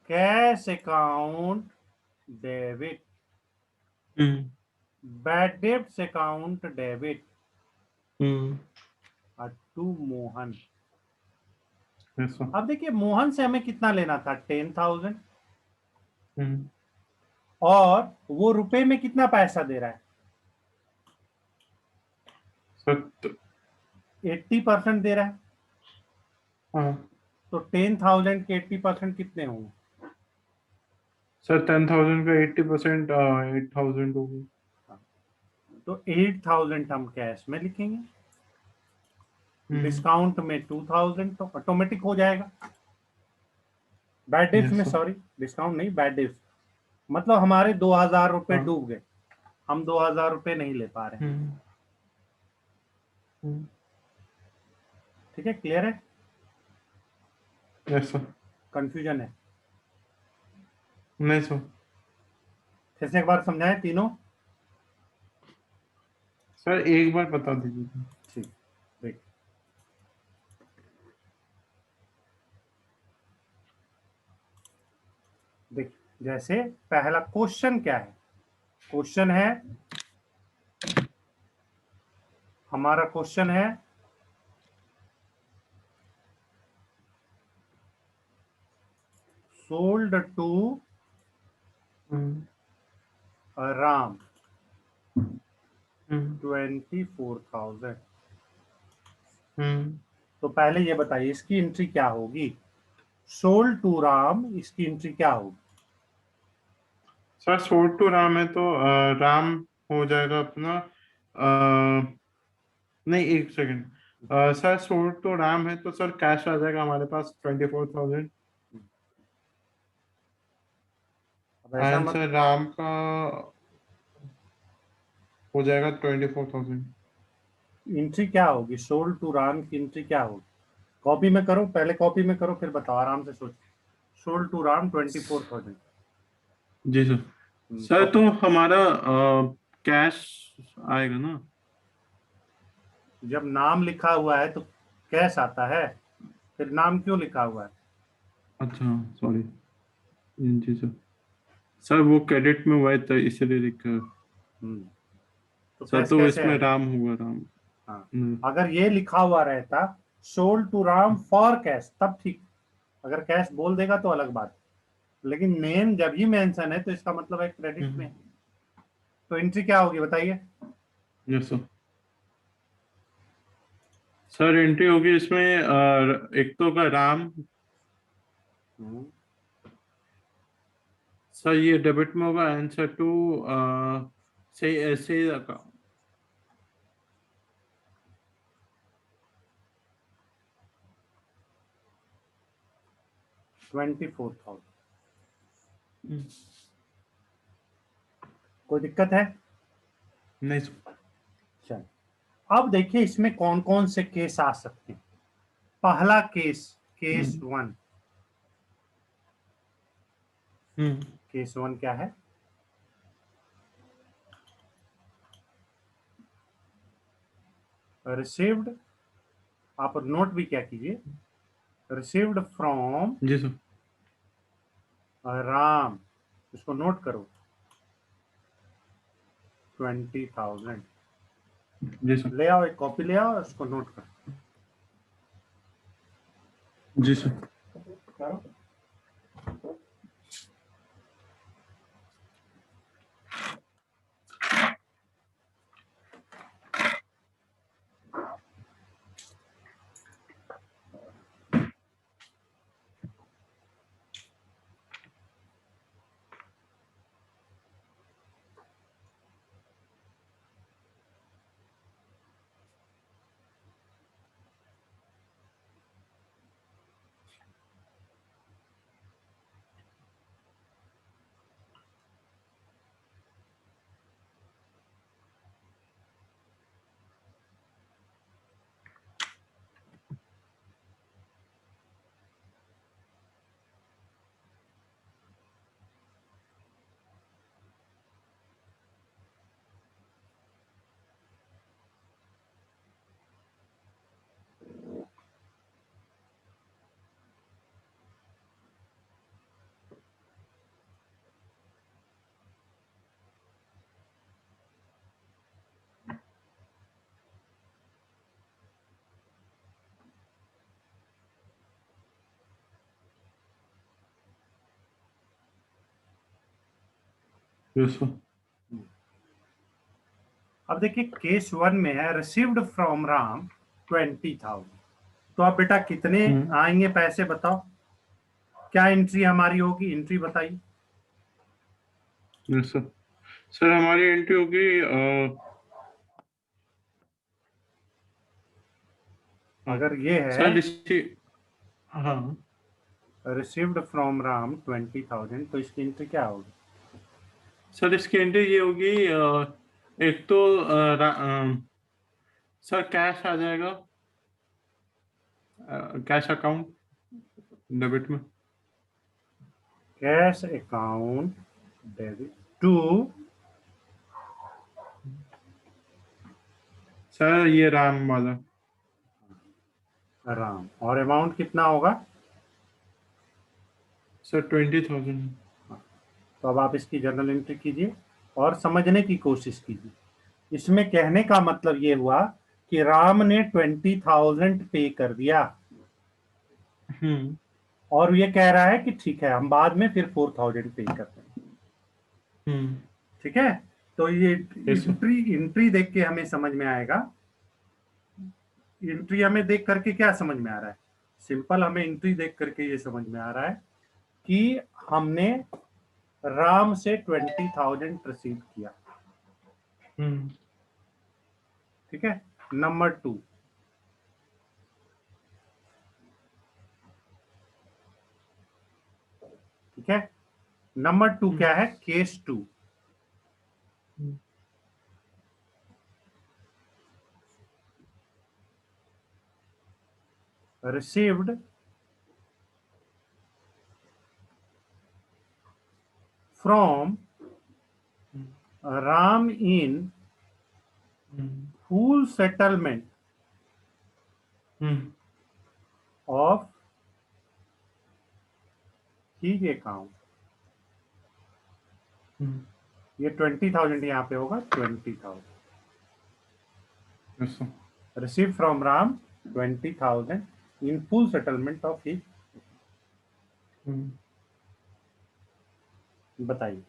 Cash account debit, hmm, bad debts account debit, hmm, to Mohan. Yes sir. अब देखिए, मोहन से हमें कितना लेना था? 10,000। हम्म, और वो रुपए में कितना पैसा दे रहा है? सर 80% दे रहा है। हाँ तो 10,000 के 80% कितने होंगे? सर, 10,000 का 80% 8,000 होगी। तो 8,000 हम कैश में लिखेंगे, हम्म, डिस्काउंट में 2,000, तो ऑटोमेटिक हो जाएगा। बैड डेब्ट्स यस में, सर। सॉरी डिस्काउंट नहीं, बैड डेब्ट्स। मतलब हमारे 2,000 रुपए हाँ। डूब गए, हम 2,000 रुपए नहीं ले पा रहे हैं। हम्म, हम्म, ठीक है, क्लियर है? Yes sir. कंफ्यूजन है? नहीं सर। फिर से एक बार समझाएं तीनों। सर एक बार बता दीजिए। ठीक, देख देख जैसे पहला क्वेश्चन क्या है? क्वेश्चन है, हमारा क्वेश्चन है सोल्ड टू हम्म, राम हम्म, 24,000। हम्म। तो पहले ये बताइए इसकी एंट्री क्या होगी? सोल्ड टू राम, इसकी एंट्री क्या होगी? सर सोल्ड टू राम है तो राम हो जाएगा अपना नहीं, एक second. Sir sold to Ram है तो सर कैश आ जाएगा हमारे पास 24,000। अब ऐसा एंड मत, सर राम का हो जाएगा 24,000। एंट्री क्या होगी? सोल्ड टू राम की एंट्री क्या होगी? कॉपी में करो, पहले कॉपी में करो, फिर बताओ, आराम से सोचो। Sold to Ram 24,000। जी सर। Sir copy. तो हमारा कैश आएगा ना? जब नाम लिखा हुआ है तो कैश आता है, फिर नाम क्यों लिखा हुआ है? अच्छा, सॉरी। जी सर। सर वो क्रेडिट में हुआ है तो इसलिए लिखा। हम्म, तो सर कैश तो कैसे इसमें आएगा? राम हुआ, राम। हाँ, हम्म, अगर ये लिखा हुआ रहता sold to Ram for cash, तब ठीक। अगर कैश बोल देगा तो अलग बात है, लेकिन नेम जब ही मेंशन है तो इसका मतलब है क्रेडिट में। तो एंट्री क्या होगी बताइए? Yes sir. सर एंट्री होगी इसमें एक तो का राम। हम्म, सर ये डेबिट में होगा आंसर टू से ऐसे का। 24,000। हम्म, कोई दिक्कत है? नहीं सर। चल, अब देखिए इसमें कौन कौन से केस आ सकते हैं। पहला case, case hmm, one. Hmm, case one क्या है? रिसीव्ड, आप नोट भी क्या कीजिए, रिसीव्ड फ्रॉम जी सर। राम, इसको नोट करो, 20,000। जी सर। ले आओ, एक कॉपी ले आओ, इसको नोट जी सर। करो। Yes sir. अब देखिए केस वन में है रिसीव्ड फ्रॉम राम 20,000। तो अब बेटा कितने हम्म, आएंगे पैसे बताओ? क्या एंट्री हमारी होगी? एंट्री बताइए। Yes sir. सर हमारी एंट्री होगी अगर ये है सर इसकी। हाँ। रिसीव्ड फ्रॉम राम 20,000, तो इसकी एंट्री क्या होगी? सर इसकी एंट्री ये होगी एक तो सर कैश आ जाएगा। कैश अकाउंट डेबिट में। Cash account debit to sir ये राम वाला। राम, और अमाउंट कितना होगा? सर 20,000। तो अब आप इसकी जर्नल एंट्री कीजिए और समझने की कोशिश कीजिए। इसमें कहने का मतलब ये हुआ कि राम ने 20,000 पे कर दिया हम्म और ये कह रहा है कि ठीक है हम बाद में फिर 4,000 पे करते हैं। हम्म। ठीक है, तो ये यस सर। एंट्री देख के हमें समझ में आएगा। एंट्री हमें देख करके क्या समझ में आ रहा है? सिंपल, हमें एंट्री देख करके ये समझ में आ रहा है कि हमने राम से 20,000 रिसीव किया। हम्म ठीक है, नंबर 2, ठीक है, नंबर 2 क्या है? Case 2, hmm received from Ram in hmm full settlement hmm of his account। हम्म। ये 20,000 यहाँ पे होगा, 20,000 yes sir. received from Ram 20,000 in full settlement of his। हम्म। बताइए।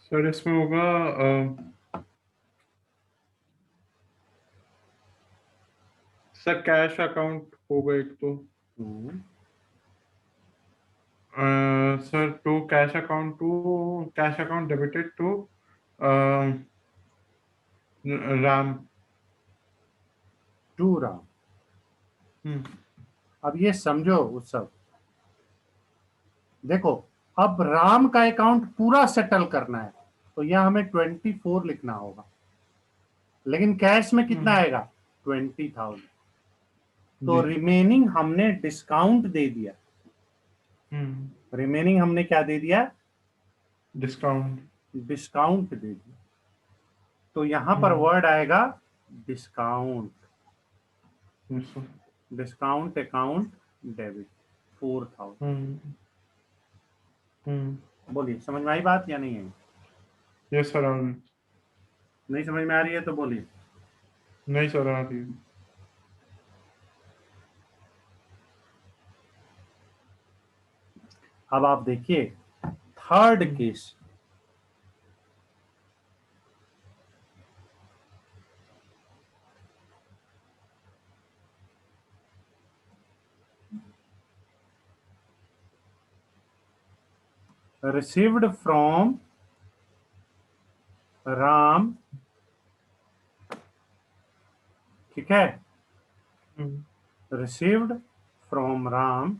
सर इसमें होगा सर कैश अकाउंट होगा एक तो। Hmm, sir to cash account debited to Ram. To Ram. Hmm अब ये समझो उस सब, देखो, अब राम का अकाउंट पूरा सेटल करना है तो यहाँ हमें 24 लिखना होगा, लेकिन कैश में कितना हम्म आएगा? 20,000। तो जी। रिमेनिंग हमने डिस्काउंट दे दिया। रिमेनिंग हमने क्या दे दिया? डिस्काउंट। डिस्काउंट दे दिया। तो यहां पर हम्म। वर्ड आएगा discount. Yes sir. Discount account debit 4,000। हम्म हम्म। बोलिए, समझ में आई बात या नहीं आई? यस सर आ रही। नहीं समझ में आ रही है तो बोलिए। नहीं सर आ रही है। अब आप देखिए third hmm case. Received from Ram, ठीक है, hmm received from Ram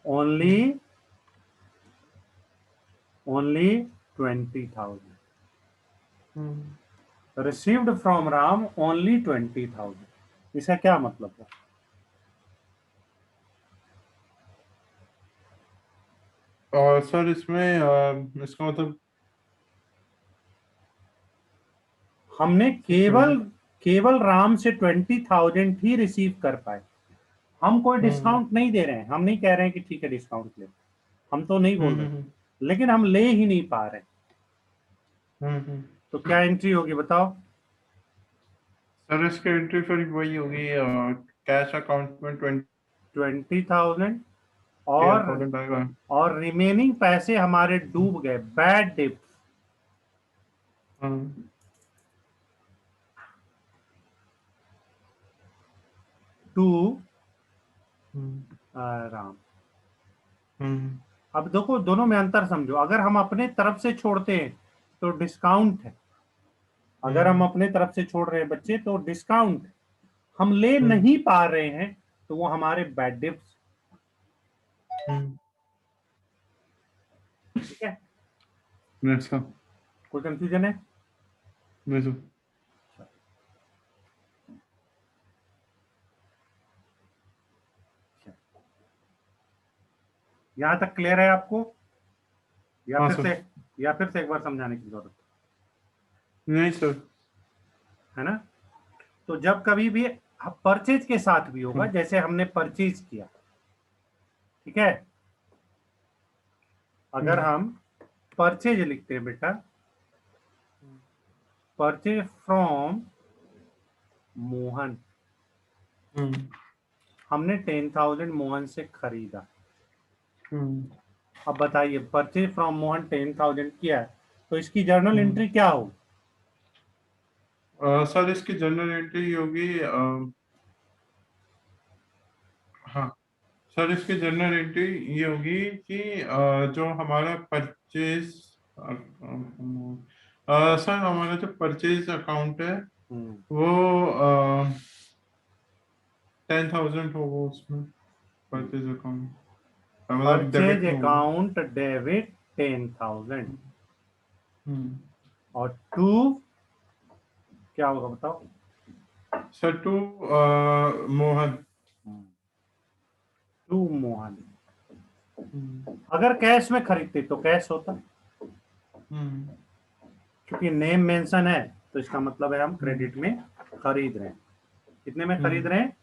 only hmm only 20,000। Hmm. Received from Ram only 20,000, इसका क्या मतलब है? और सर इसमें इसका मतलब हमने एक केवल मिनट। केवल राम से 20,000 ही रिसीव कर पाए। हम कोई हम्म डिस्काउंट नहीं दे रहे हैं, हम नहीं कह रहे हैं कि ठीक है डिस्काउंट ले, हम तो नहीं बोल हम्म रहे, हम्म लेकिन हम ले ही नहीं पा रहे। हम्म। तो क्या एंट्री होगी बताओ? सर इसकी एंट्री फिर वही होगी कैश अकाउंट में 20,000 और 20,000 आएगा। रिमेनिंग पैसे हमारे डूब गए, बैड डेट हाँ। To hmm Ram. हम्म अब देखो दोनों में अंतर समझो, अगर हम अपने तरफ से छोड़ते हैं तो डिस्काउंट है, अगर हम हम्म अपने तरफ से छोड़ रहे हैं बच्चे तो डिस्काउंट। हम ले हम्म नहीं पा रहे हैं तो वो हमारे बैड डिप्स। हम्म। ठीक है, ऐसा। कोई कंफ्यूजन है? मैं तो यहाँ तक क्लियर है आपको, या हाँ फिर सर। से या फिर से एक बार समझाने की जरूरत नहीं सर। है ना? तो जब कभी भी परचेज के साथ भी होगा, हाँ। जैसे हमने परचेज किया, ठीक है, अगर हम परचेज लिखते हैं बेटा, परचेज फ्रॉम मोहन, हम्म। हमने 10,000 मोहन से खरीदा। हम्म। अब बताइए, परचेज फ्रॉम मोहन 10,000 किया है, तो इसकी जर्नल हम्म। एंट्री क्या होगी? सर इसकी जनरल एंट्री होगी हाँ सर, इसकी जनरल एंट्री ये होगी कि जो हमारा परचेज सर, हमारा जो परचेज अकाउंट है वो 10,000 होगा उसमें, परचेज अकाउंट मतलब परचेज डेबिट में होगा। Account debit 10,000, hmm. और टू क्या होगा बताओ? Sir to Mohan. To Mohan. Hmm. अगर कैश में खरीदते तो कैश होता, हम्म। क्योंकि नेम मेंशन है, तो इसका मतलब है हम हम्म। क्रेडिट में खरीद रहे हैं। कितने में खरीद रहे हैं?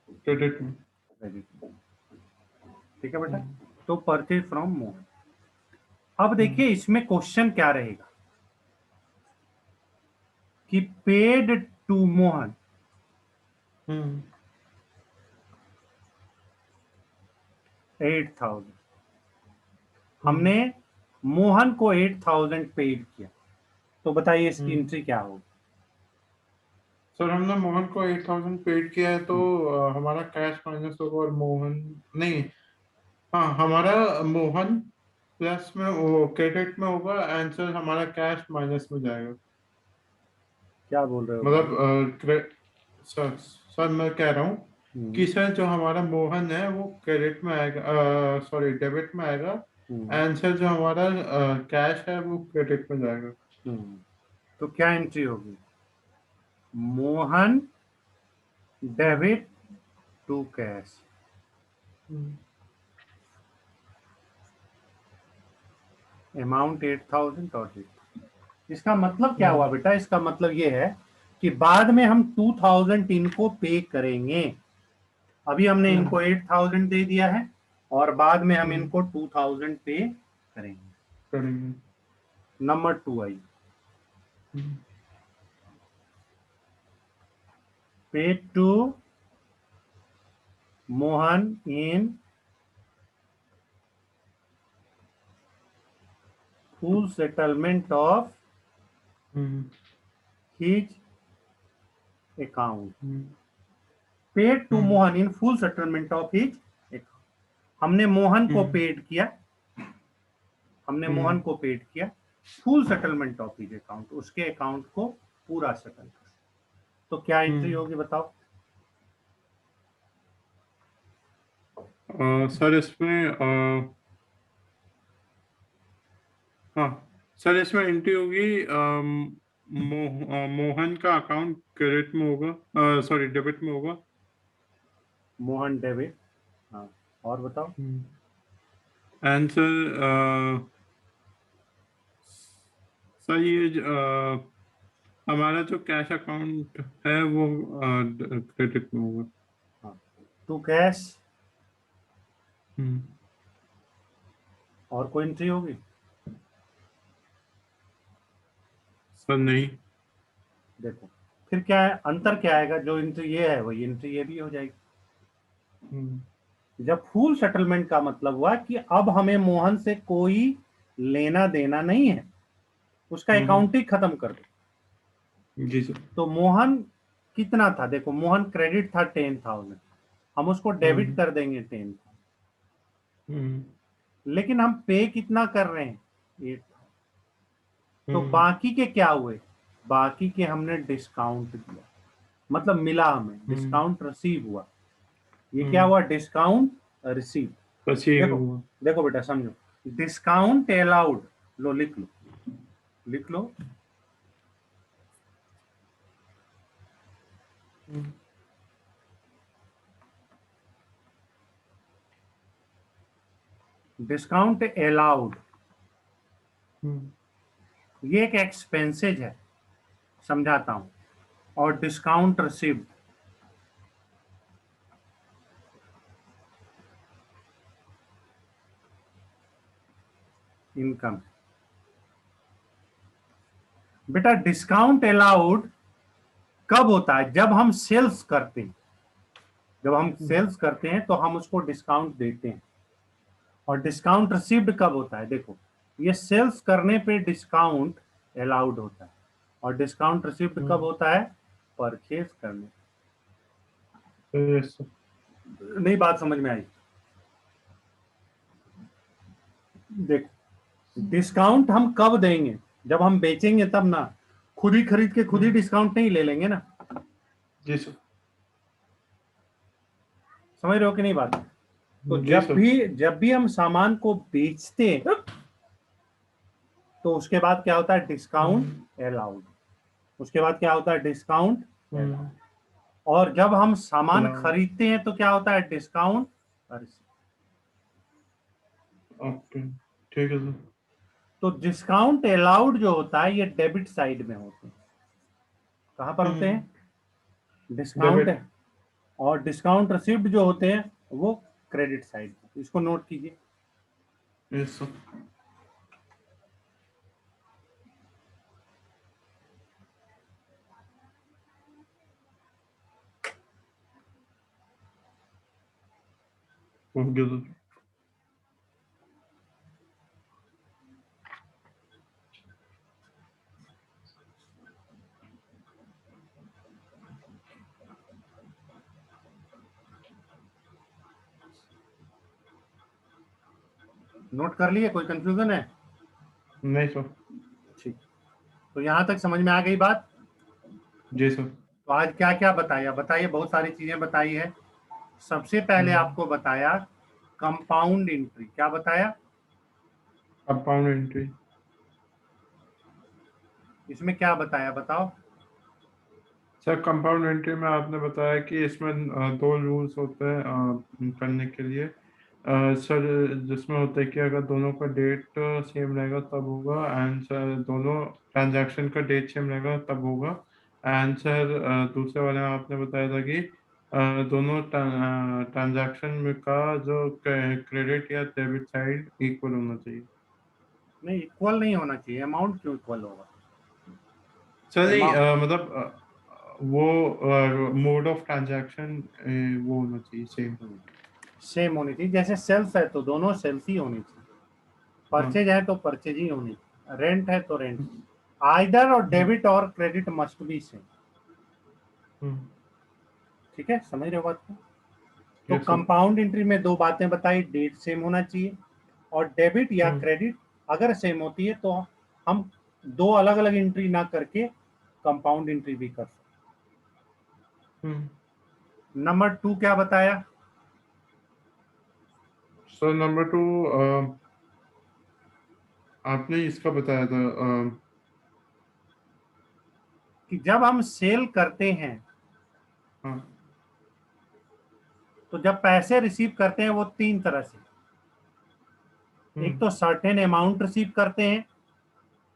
क्रेडिट में। क्रेडिट में। ठीक है बेटा, हम्म। तो परचेज फ्रॉम मोहन। अब हम्म। देखिए इसमें क्वेश्चन क्या रहेगा कि पेड टू मोहन, हम्म। 8,000, हम्म। हमने मोहन को 8,000 पेड किया, तो बताइए इसकी हम्म। एंट्री क्या होगी? सर हमने मोहन को 8,000 पेड किया है, तो हमारा कैश माइनस होगा और मोहन नहीं, हाँ हमारा मोहन प्लस में वो क्रेडिट में होगा, आंसर हमारा कैश माइनस में जाएगा। क्या बोल रहे हो भाई? मतलब सर सर मैं कह रहा हूँ हम्म, कि सर जो हमारा मोहन है वो क्रेडिट में आएगा, सॉरी डेबिट में आएगा। हम्म, आंसर जो हमारा कैश है वो क्रेडिट में जाएगा। हम्म। तो क्या एंट्री होगी? Mohan debit to cash, hmm. Amount 8,000 और 8,000। इसका मतलब क्या हुआ हम्म। बेटा? इसका मतलब ये है कि बाद में हम 2,000 इनको पे करेंगे। अभी हमने हम्म। इनको 8,000 दे दिया है, और बाद में हम हम्म। इनको 2,000 पे करेंगे। करेंगे। नंबर 2 आई, हम्म। Pay to Mohan in full settlement of hmm. His account, hmm. Paid to hmm. Mohan in full settlement of his account. हमने मोहन को हम्म। पेड किया, हमने मोहन हम्म। को पेड किया, full settlement of his account, उसके अकाउंट को पूरा सेटल कर। तो क्या एंट्री हम्म। होगी बताओ? सर इसमें हाँ सर, इसमें एंट्री होगी मोहन का अकाउंट क्रेडिट में होगा, सॉरी डेबिट में होगा। मोहन डेबिट, हाँ, और बताओ? आंसर सर ये हमारा जो कैश अकाउंट है वो क्रेडिट में होगा। हाँ, टू कैश, हम्म। और कोई एंट्री होगी? सर नहीं। देखो, फिर क्या है, अंतर क्या आएगा? जो एंट्री ये है वही एंट्री ये भी हो जाएगी। हम्म। जब फुल सेटलमेंट का मतलब हुआ कि अब हमें मोहन से कोई लेना देना नहीं है, उसका हम्म। अकाउंट ही खत्म कर दो। जी सर। तो मोहन कितना था? देखो, मोहन क्रेडिट था 10,000, हम उसको डेबिट हम्म। कर देंगे 10, हम्म। लेकिन हम पे कितना कर रहे हैं? 8। तो हम्म। बाकी के क्या हुए? बाकी के हमने डिस्काउंट दिया, मतलब मिला, हमें हम्म। डिस्काउंट रिसीव हुआ। ये क्या हम्म। हुआ? Discount receive. बस ये देखो, हुआ। देखो बेटा समझो, डिस्काउंट अलाउड, लो लिख लो, लिख लो, हम्म, डिस्काउंट अलाउड, हम्म, ये एक एक्सपेंसेज है, समझाता हूं। और डिस्काउंट रिसीव्ड, इनकम। बेटा डिस्काउंट अलाउड कब होता है? जब हम सेल्स करते हैं। जब हम सेल्स करते हैं तो हम उसको डिस्काउंट देते हैं। और डिस्काउंट रिसीव्ड कब होता है? देखो, ये सेल्स करने पे डिस्काउंट अलाउड होता है, और डिस्काउंट रिसीव्ड कब हम्म, होता है? परचेज करने। yes, sir. नहीं, बात समझ में आई? देखो, डिस्काउंट हम कब देंगे? जब हम बेचेंगे तब ना। खुद ही खरीद के खुद ही हम्म, डिस्काउंट नहीं ले लेंगे ना। जी सर। समझ रहे हो कि नहीं बात? तो जी सर। जब भी हम सामान को बेचते हैं तो उसके बाद क्या होता है? हम्म, डिस्काउंट अलाउड। उसके बाद क्या होता है? डिस्काउंट हम्म, अलाउड। और जब हम सामान अलाउड। खरीदते हैं तो क्या होता है? डिस्काउंट। ओके, ठीक है सर। तो डिस्काउंट अलाउड जो होता है ये डेबिट साइड में होते हैं। कहां पर होते हम्म, हैं? डिस्काउंट। डेबिट। और डिस्काउंट रिसिप्ट जो होते हैं वो क्रेडिट साइड। इसको नोट कीजिए। Yes sir. Okay sir. Note कर लिए? कोई कंफ्यूजन है? नहीं सर। ठीक। तो यहां तक समझ में आ गई बात? जी सर। तो आज क्या क्या बताया? बताइए, बहुत सारी चीजें बताई है। सबसे पहले हम्म, आपको बताया कंपाउंड एंट्री। क्या बताया? Compound entry. इसमें क्या बताया बताओ? सर कंपाउंड एंट्री में आपने बताया कि इसमें दो रूल्स होते हैं करने के लिए। सर जिसमें होता है कि अगर दोनों का डेट सेम रहेगा तब होगा, एंड सर दोनों ट्रांजैक्शन का डेट सेम रहेगा तब होगा। एंड सर दूसरे वाले में आपने बताया था कि दोनों ट्रांजैक्शन में का जो क्रेडिट या डेबिट साइड इक्वल होना चाहिए। नहीं, इक्वल नहीं होना चाहिए। अमाउंट क्यों इक्वल होगा? सर नहीं अमाउंट मतलब वो मोड ऑफ ट्रांजैक्शन वो होना चाहिए सेम। सेम होनी चाहिए। जैसे सेल्स है तो दोनों सेल्स ही होनी चाहिए। हाँ। परचेज है तो परचेज ही होनी चाहिए। रेंट है तो रेंट। आइदर और हम्म, डेबिट और क्रेडिट मस्ट बी सेम। हम्म, ठीक है, समझ रहे हो बात को? तो यस सर। कंपाउंड एंट्री में दो बातें बताई। डेट सेम होना चाहिए, और डेबिट या हम्म, क्रेडिट अगर सेम होती है तो हम दो अलग अलग एंट्री ना करके कंपाउंड एंट्री भी कर सकते। हम्म। नंबर टू क्या बताया? सर नंबर टू आपने इसका बताया था कि जब हम सेल करते हैं हाँ। तो जब पैसे रिसीव करते हैं वो तीन तरह से। एक हम्म, तो सर्टेन अमाउंट रिसीव करते हैं,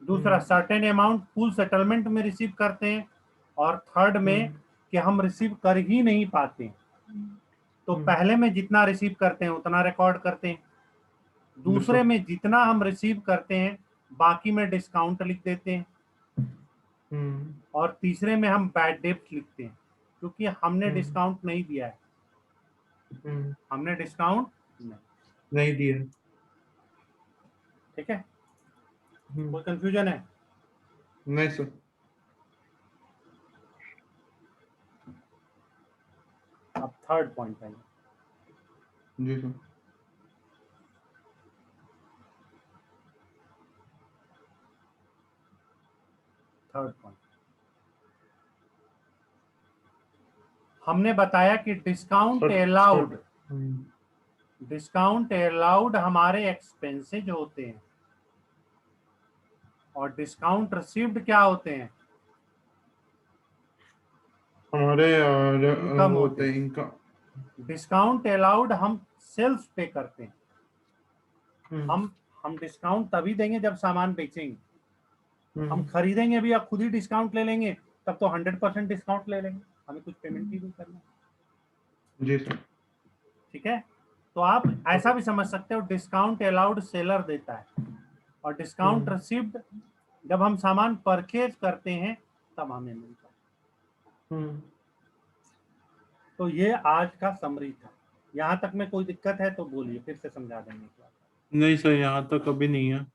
दूसरा हम्म, सर्टेन अमाउंट फुल सेटलमेंट में रिसीव करते हैं, और थर्ड में हम्म, कि हम रिसीव कर ही नहीं पाते हैं। तो हम्म, पहले में जितना रिसीव करते हैं उतना रिकॉर्ड करते हैं, यस दूसरे सर। में जितना हम रिसीव करते हैं बाकी में डिस्काउंट लिख देते हैं, हम्म, और तीसरे में हम बैड डेब्ट लिखते हैं क्योंकि हमने हम्म, डिस्काउंट नहीं दिया है। हम्म, हमने डिस्काउंट नहीं। नहीं दिया। ठीक है, हम्म, कोई कंफ्यूजन है? नहीं सर। अब थर्ड पॉइंट है। जी सर। थर्ड पॉइंट हमने बताया कि डिस्काउंट सर अलाउड। थर्ड। हम्म, डिस्काउंट अलाउड हमारे एक्सपेंसेज होते हैं, और डिस्काउंट रिसीव्ड क्या होते हैं? हमारे इनकम वो होते होते हैं। हैं इनका। डिस्काउंट अलाउड हम सेल्स पे करते हैं। हम्म, हम डिस्काउंट तभी देंगे जब सामान बेचेंगे। हम हम्म, खरीदेंगे भी या खुद ही डिस्काउंट ले लेंगे तब तो 100% डिस्काउंट ले लेंगे, हमें कुछ पेमेंट ही नहीं करना। जी सर। ठीक है, तो आप ऐसा भी समझ सकते हो, डिस्काउंट अलाउड सेलर देता है और डिस्काउंट हम्म, रिसीव्ड जब हम सामान परचेज करते हैं तब हमें मिलता है। हम्म। तो ये आज का समरी था। यहाँ तक में कोई दिक्कत है तो बोलिए, फिर से समझा देंगे क्या। नहीं सर, यहाँ तक अभी नहीं है।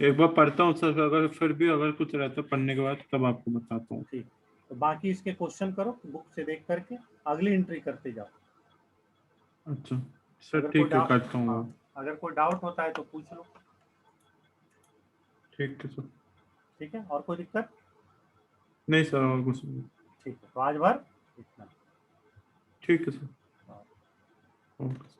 एक बार पढ़ता हूँ सर, अगर फिर भी अगर कुछ रहता है पढ़ने के बाद तब आपको बताता हूँ। ठीक, तो बाकी इसके क्वेश्चन करो बुक से देख करके, अगली एंट्री करते जाओ। अच्छा सर, अगर कोई ठीक है, डाउट, करता हूँ हाँ, अब। अगर कोई डाउट होता है तो पूछ लो। ठीक है सर। ठीक है, और कोई दिक्कत? नहीं सर, और कुछ नहीं। ठीक है, तो आज भर इतना। ठीक है सर। ओके।